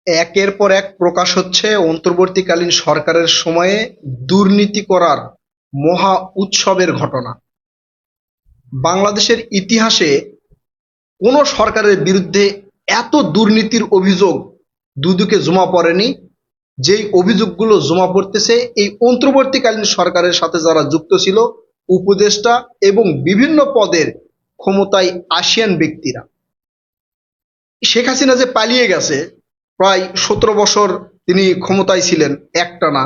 একের পর এক প্রকাশ হচ্ছে অন্তর্বর্তীকালীন সরকারের সময়ে দুর্নীতি করার মহা উৎসবের ঘটনা। বাংলাদেশের ইতিহাসে কোনো সরকারের বিরুদ্ধে এত দুর্নীতির অভিযোগ দুদকে জমা পড়েনি। যেই অভিযোগগুলো জমা পড়তেছে এই অন্তর্বর্তীকালীন সরকারের সাথে যারা যুক্ত ছিল, উপদেষ্টা এবং বিভিন্ন পদের ক্ষমতায় আসীন ব্যক্তিরা। শেখ হাসিনা যে পালিয়ে গেছে, প্রায় 17 বছর তিনি ক্ষমতায় ছিলেন একটানা।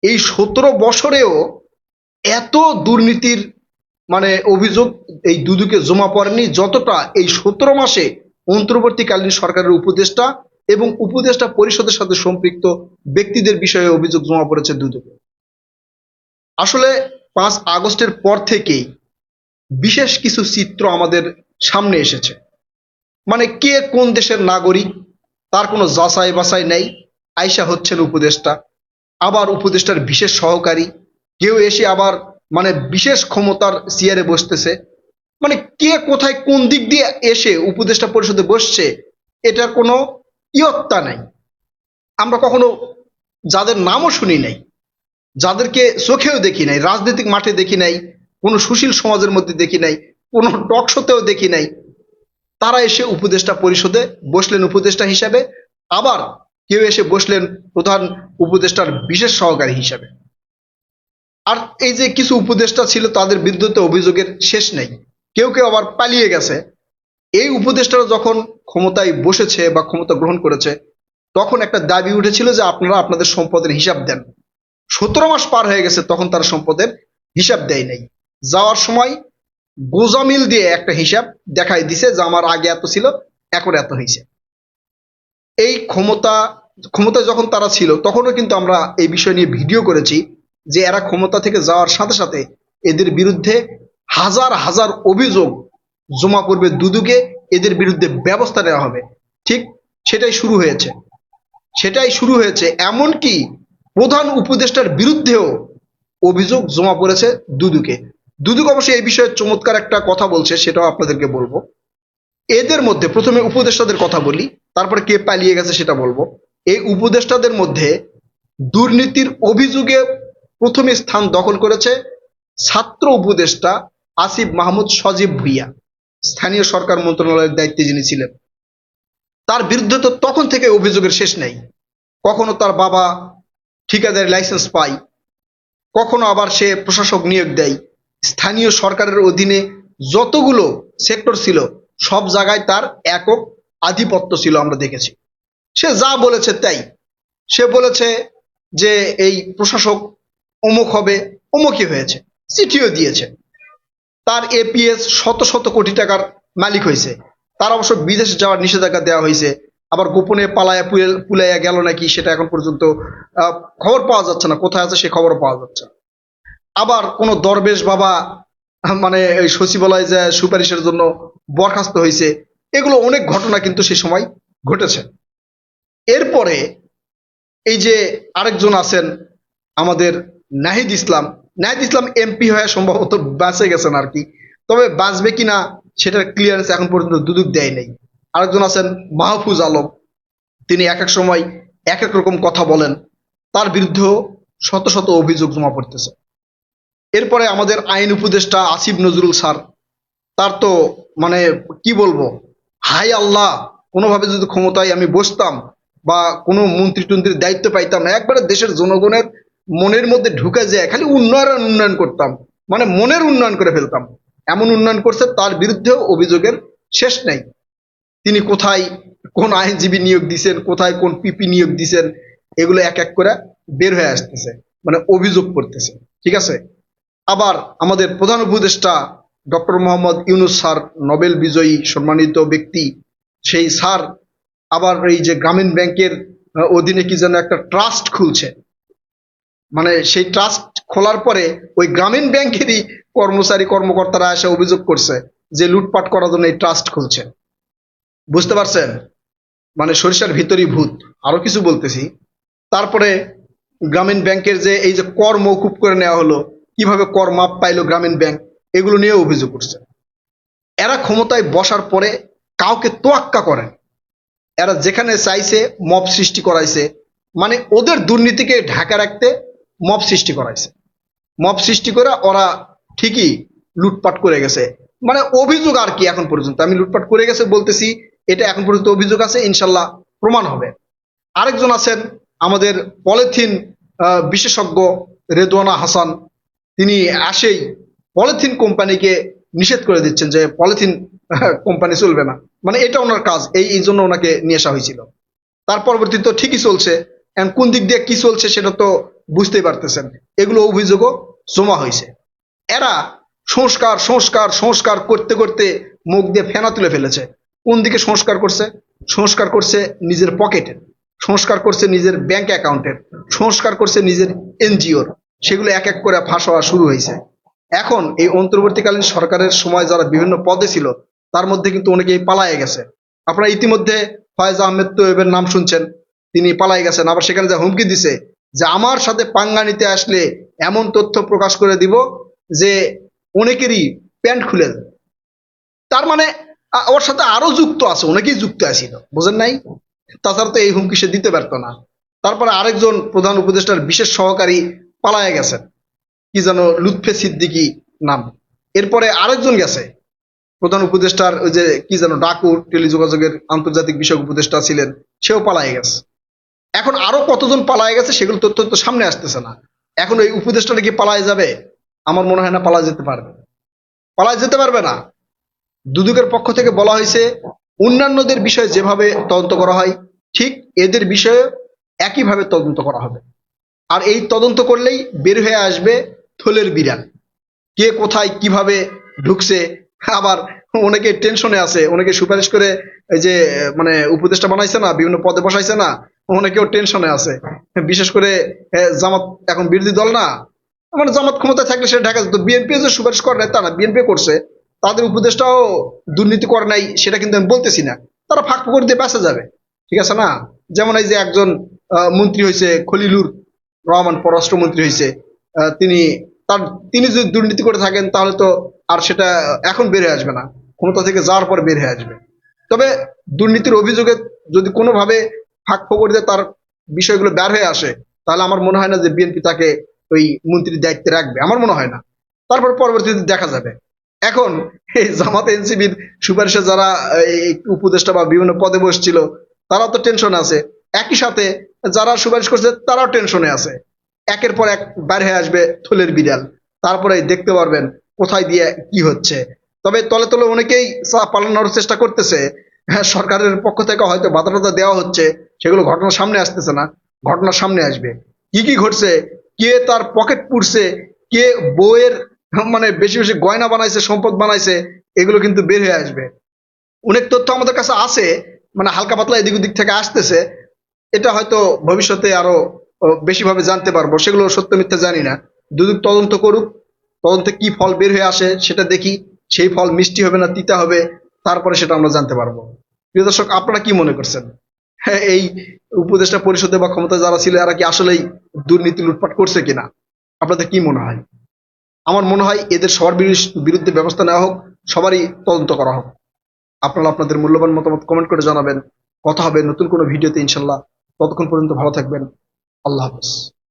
এই 17 বছরেও এত দুর্নীতির অভিযোগ এই দুদকে জমা পড়েনি যতটা এই 17 মাসে অন্তর্বর্তীকালীন সরকারের উপদেষ্টা এবং উপদেষ্টা পরিষদের সাথে সম্পৃক্ত ব্যক্তিদের বিষয়ে অভিযোগ জমা পড়েছে দুদকে। আসলে 5 আগস্টের পর থেকেই বিশেষ কিছু চিত্র আমাদের সামনে এসেছে। কে কোন দেশের নাগরিক তার কোনো যাচাই বাছাই নেই। আইসা হচ্ছেন উপদেষ্টা, আবার উপদেষ্টার বিশেষ সহকারী, কেউ এসে আবার বিশেষ ক্ষমতার চেয়ারে বসতেছে। কে কোথায় কোন দিক দিয়ে এসে উপদেষ্টা পরিষদে বসছে এটার কোনো ইয়ত্তা নাই। আমরা কখনো যাদের নামও শুনি নাই, যাদেরকে চোখেও দেখি নাই, রাজনৈতিক মাঠে দেখি নাই, কোনো সুশীল সমাজের মধ্যে দেখি নাই, কোনো টক শোতেও দেখি নাই, তারা এসে উপদেষ্টা পরিষদে বসলেন উপদেষ্টা হিসাবে। আবার কেউ এসে বসলেন প্রধান উপদেষ্টার বিশেষ সহকারী হিসাবে। আর এই যে কিছু উপদেষ্টা ছিল তাদের বিরুদ্ধে তো অভিযোগের শেষ নেই, কেউ কেউ আবার পালিয়ে গেছে। এই উপদেষ্টারা যখন ক্ষমতায় বসেছে বা ক্ষমতা গ্রহণ করেছে, তখন একটা দাবি উঠেছিল যে আপনারা আপনাদের সম্পদের হিসাব দেন। 17 মাস পার হয়ে গেছে, তখন তারা সম্পদের হিসাব দেয় নাই। যাওয়ার সময় গোজামিল দিয়ে একটা হিসাব দেখাই দিছে যে আমার আগে এত ছিল, এখন এত হয়েছে। এই ক্ষমতায় যখন তারা ছিল তখনও কিন্তু আমরা এই বিষয় নিয়ে ভিডিও করেছি যে এরা ক্ষমতা থেকে যাওয়ার সাথে সাথে এদের বিরুদ্ধে হাজার হাজার অভিযোগ জমা পড়বে দুদকে, এদের বিরুদ্ধে ব্যবস্থা নেওয়া হবে। ঠিক সেটাই শুরু হয়েছে। এমনকি প্রধান উপদেষ্টার বিরুদ্ধেও অভিযোগ জমা পড়েছে দুদকে। দুদক অবশ্যই এই বিষয়ে চমৎকার একটা কথা বলছে, সেটাও আপনাদেরকে বলবো। এদের মধ্যে প্রথমে উপদেষ্টাদের কথা বলি, তারপরে কে পালিয়ে গেছে সেটা বলবো। এই উপদেষ্টাদের মধ্যে দুর্নীতির অভিযোগে প্রথমে স্থান দখল করেছে ছাত্র উপদেষ্টা আসিফ মাহমুদ সজীব ভুইয়া, স্থানীয় সরকার মন্ত্রণালয়ের দায়িত্বে যিনি ছিলেন। তার বিরুদ্ধে তো তখন থেকে অভিযোগের শেষ নেই। কখনো তার বাবা ঠিকাদারি লাইসেন্স পায়, কখনো আবার সে প্রশাসক নিয়োগ দেয়। স্থানীয় সরকারের অধীনে যতগুলো সেক্টর ছিল সব জায়গায় তার একক আধিপত্য ছিল, আমরা দেখেছি। সে যা বলেছে তাই। সে বলেছে যে এই প্রশাসক অমুক হবে, অমুকই হয়েছে, চিঠিও দিয়েছে। তার এপিএস শত শত কোটি টাকার মালিক হয়েছে। তার অবশ্য বিদেশে যাওয়ার নিষেধাজ্ঞা দেওয়া হয়েছে। আবার গোপনে পালায়া পুলাইয়া গেল নাকি সেটা এখন পর্যন্ত খবর পাওয়া যাচ্ছে না, কোথায় আছে সে খবরও পাওয়া যাচ্ছে না। আবার কোনো দরবেশ বাবা এই সচিবালয় যে সুপারিশের জন্য বরখাস্ত হয়েছে। এগুলো অনেক ঘটনা কিন্তু সে সময় ঘটেছে। এরপরে এই যে আরেকজন আছেন আমাদের নাহিদ ইসলাম এমপি হয়ে সম্ভবত বাঁচে গেছেন আর কি, তবে বাঁচবে কিনা সেটার ক্লিয়ারেন্স এখন পর্যন্ত দুদক দেয় নাই। আরেকজন আছেন মাহফুজ আলম, তিনি এক এক সময় এক এক রকম কথা বলেন, তার বিরুদ্ধেও শত শত অভিযোগ জমা পড়তেছে। এরপরে আমাদের আইন উপদেষ্টা আসিফ নজরুল স্যার, তার তো কি বলবো, হাই আল্লাহ, কোনোভাবে যদি ক্ষমতায় আমি বসতাম বা কোনো মন্ত্রী টন্ত্রীর দায়িত্ব পাইতাম না, একবারে দেশের জনগণের মনের মধ্যে ঢুকে যায় খালি উন্নয়ন করতাম, মনের উন্নয়ন করে ফেলতাম। এমন উন্নয়ন করছে, তার বিরুদ্ধেও অভিযোগের শেষ নেই। তিনি কোথায় কোন আইনজীবী নিয়োগ দিছেন, কোথায় কোন পিপি নিয়োগ দিছেন, এগুলো এক এক করে বের হয়ে আসতেছে, অভিযোগ করতেছে। ঠিক আছে। আবার আমাদের প্রধান উপদেষ্টা doctor Mohammad Yunus sir, Nobel বিজয়ী সম্মানিত ব্যক্তি, সেই স্যার আবার এই যে গ্রামীণ ব্যাংকের অধীনে কি যেন একটা ট্রাস্ট খুলছে। সেই ট্রাস্ট খোলার পরে ওই গ্রামীণ ব্যাংকেরই কর্মচারী কর্মকর্তারা এসে অভিযোগ করছে যে লুটপাট করার জন্য এই ট্রাস্ট খুলছে। বুঝতে পারছেন? সরিষার ভিতরই ভূত। আরো কিছু বলতেছি। তারপরে গ্রামীণ ব্যাংকের যে এই যে কর মওকুফ করে নেওয়া হলো, কিভাবে কর মাপ পাইলো গ্রামীণ ব্যাংক, এগুলো নিয়ে অভিযোগ করছে। এরা ক্ষমতায় বসার পরে কাউকে তোয়াক্কা করে, এরা যেখানে চাইছে মব সৃষ্টি করাইছে, মানে ওদের দুর্নীতিকে ঢাকা রাখতে মব সৃষ্টি করাইছে। মব সৃষ্টি করে ওরা ঠিকই লুটপাট করে গেছে, মানে অভিযোগ আর কি। এখন পর্যন্ত আমি লুটপাট করে গেছে বলতেছি, এটা এখন পর্যন্ত অভিযোগ আছে, ইনশাল্লাহ প্রমাণ হবে। আরেকজন আছেন আমাদের পলিথিন বিশেষজ্ঞ রেদওয়ানা হাসান, তিনি আসেই পলিথিন কোম্পানিকে নিষেধ করে দিচ্ছেন যে পলিথিন কোম্পানি চলবে না, মানে এটা ওনার কাজ, এই জন্য ওনাকে নিয়ে আসা হয়েছিল। তার পরবর্তীতে তো ঠিকই চলছে, এখন কোন দিক দিয়ে কি চলছে সেটা তো বুঝতেই পারতেছেন। এগুলো অভিযোগও জমা হয়েছে। এরা সংস্কার সংস্কার সংস্কার করতে করতে মুখ দিয়ে ফেনা তুলে ফেলেছে। কোন দিকে সংস্কার করছে? সংস্কার করছে নিজের পকেটের, সংস্কার করছে নিজের ব্যাংক অ্যাকাউন্টের, সংস্কার করছে নিজের এনজিওর। সেগুলো এক এক করে ফাঁস হওয়া শুরু হয়েছে। এখন এই অন্তর্বর্তীকালীন সরকারের সময় যারা বিভিন্ন পদে ছিল তার মধ্যে কিন্তু অনেকেই পালায়ে গেছে। আপনারা ইতিমধ্যে ফয়েজ আহমেদ তোয়েবের নাম শুনছেন, তিনি পালায়ে গেছেন। আবার সেখানে যা হুমকি দিছে যে আমার সাথে পাঙ্গা নিতে আসলে এমন তথ্য প্রকাশ করে দিব যে অনেকেরই প্যান্ট খুলে দেবে। তার মানে ওর সাথে আরো যুক্ত আছে, অনেকেই যুক্ত আছিল, বুঝেন নাই? তাছাড়া তো এই হুমকি সে দিতে পারতো না। তারপরে আরেকজন প্রধান উপদেষ্টার বিশেষ সহকারী পালায়ে গেছেন, কি যেন লুৎফে সিদ্দিকী নাম। এরপরে আরেকজন গেছে প্রধান উপদেষ্টার, ওই যে কি যেন ডাকু টেলিযোগাযোগের আন্তর্জাতিক বিষয়ক উপদেষ্টা ছিলেন, সেও পালায়ে গেছে। এখন আরো কতজন পালায়ে গেছে সেগুলো তথ্য তো সামনে আসতেছে না। এখন ওই উপদেষ্টাটা কি পালায়ে যাবে? আমার মনে হয় না পালায়ে যেতে পারবে, পালায়ে যেতে পারবে না। দুদকের পক্ষ থেকে বলা হয়েছে অন্যান্যদের বিষয়ে যেভাবে তদন্ত করা হয় ঠিক এদের বিষয়ে একইভাবে তদন্ত করা হবে। আর এই তদন্ত করলেই বের হয়ে আসবে থলের বিড়াল, কে কোথায় কিভাবে ঢুকছে। আবার অনেকে টেনশনে আছে, অনেকে সুপারিশ করে এই যে মানে উপদেষ্টা বানাইছে না, বিভিন্ন পদে বসাইছে না, অনেকেও টেনশনে আছে। বিশেষ করে জামাত এখন বিরোধী দল না, মানে জামাত ক্ষমতায় থাকলে সেটা ঢাকা যেত। বিএনপি যে সুপারিশ করে নাই তা না, বিএনপি করছে, তাদের উপদেষ্টাও দুর্নীতি করে নাই সেটা কিন্তু আমি বলতেছি না, তারা ফাঁক ফোকর দিয়ে বাঁচা যাবে, ঠিক আছে না? যেমন এই যে একজন মন্ত্রী হয়েছে খলিলুর রহমান, পররাষ্ট্রমন্ত্রী হয়েছে, তিনি তার তিনি যদি দুর্নীতি করে থাকেন তাহলে তো আর সেটা এখন বের হয়ে আসবে না, ক্ষমতা থেকে যাওয়ার পর বের হয়ে আসবে। তবে দুর্নীতির অভিযোগে যদি কোনোভাবে ফাঁক ফোকর দিয়ে তার বিষয়গুলো বের হয়ে আসে, তাহলে আমার মনে হয় না যে বিএনপি তাকে ওই মন্ত্রীর দায়িত্বে রাখবে, আমার মনে হয় না। তারপর পরবর্তীতে দেখা যাবে। এখন এই জামাত এনসিবির সুপারিশে যারা এই উপদেষ্টা বা বিভিন্ন পদে বসছিল তারা তো টেনশন আছে, একই সাথে যারা সুপারিশ করছে তারাও টেনশনে আছে। একের পর এক বের হয়ে আসবে থলের বিড়াল, তারপরে দেখতে পারবেন কোথায় দিয়ে কি হচ্ছে। তবে তলে তলে অনেকেই পালানোর চেষ্টা করতেছে। হ্যাঁ, সরকারের পক্ষ থেকে হয়তো বাধা টাধা দেওয়া হচ্ছে, সেগুলো ঘটনা সামনে আসতেছে না, ঘটনা সামনে আসবে। কি কি ঘটছে, কে তার পকেট পুড়ছে, কে বউয়ের মানে বেশি বেশি গয়না বানাইছে, সম্পদ বানাইছে, এগুলো কিন্তু বের হয়ে আসবে। অনেক তথ্য আমাদের কাছে আছে, মানে হালকা পাতলা এদিক ওদিক থেকে আসতেছে। এটা হয়তো ভবিষ্যতে আরো বেশিভাবে জানতে পারবো, সেগুলো সত্য মিথ্যা জানি না। দুদক তদন্ত করুক, তদন্তে কি ফল বের হয়ে আসে সেটা দেখি, সেই ফল মিষ্টি হবে না তিতা হবে, তারপরে সেটা আমরা জানতে পারবো। প্রিয় দর্শক, আপনারা কি মনে করছেন? হ্যাঁ, এই উপদেষ্টা পরিষদে বা ক্ষমতা যারা ছিল এরা কি আসলেই দুর্নীতি লুটপাট করছে কিনা? আপনাদের কি মনে হয়? আমার মনে হয় এদের সবার বিরুদ্ধে ব্যবস্থা নেওয়া হোক, সবারই তদন্ত করা হোক। আপনারা আপনাদের মূল্যবান মতামত কমেন্ট করে জানাবেন। কথা হবে নতুন কোনো ভিডিওতে ইনশাল্লাহ। ততক্ষণ পর্যন্ত ভালো থাকবেন। আল্লাহ হাফেজ।